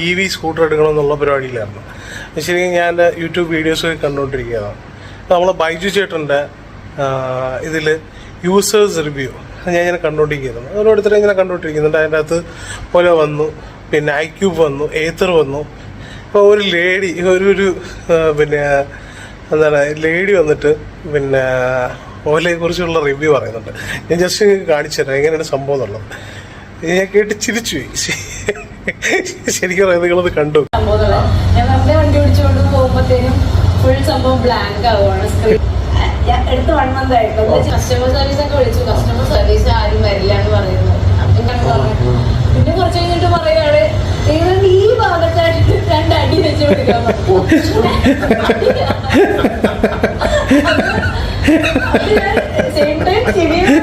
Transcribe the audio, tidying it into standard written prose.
EV scooter എടുക്കണമെന്നുള്ള പരിപാടിയിലായിരുന്നു. ശരിക്കും ഞാൻ YouTube videos കണ്ടുകൊണ്ടിരിക്കുകയാണ്. നമ്മൾ ബൈജു ചേട്ടൻ്റെ ഇതിൽ യൂസേഴ്സ് റിവ്യൂ ഞാൻ കണ്ടുകൊണ്ടിരിക്കുന്നു. ഓരോരുത്തരും ഇങ്ങനെ കണ്ടുകൊണ്ടിരിക്കുന്നുണ്ട്. അതിൻ്റെ അകത്ത് പോലെ വന്നു, പിന്നെ iQube വന്നു, ഏത്തർ വന്നു. ഇപ്പോൾ ഒരു ലേഡി പിന്നെ എന്താണ് ലേഡി വന്നിട്ട് പിന്നെ ഓലയെക്കുറിച്ചുള്ള റിവ്യൂ പറയുന്നുണ്ട്. ഞാൻ ജസ്റ്റ് കാണിച്ചു തരാം എങ്ങനെയാണ് സംഭവം എന്നുള്ളത്. ഞാൻ കേട്ട് ചിരിച്ചു പോയി. ശരിക്കും നിങ്ങളത് കണ്ടു. വണ്ടി ഓടിച്ചുകൊണ്ട് പോകുമ്പോഴത്തേനും ഫുൾ സംഭവം ബ്ലാങ്ക് ആവുകയാണ്. എടുത്ത് 1 month ആയിട്ട് കസ്റ്റമർ സർവീസ് ഒക്കെ വിളിച്ചു. കസ്റ്റമർ സർവീസ് ആരും വരില്ല എന്ന് പറയുന്നു. പിന്നെ കുറച്ച് കഴിഞ്ഞിട്ട് പറയുകയാണ് ഈ ഭാഗത്തായിട്ട് 2 അടി വെച്ച് കൊടുക്കാൻ സെയിം ടൈം ശരിയാണ്.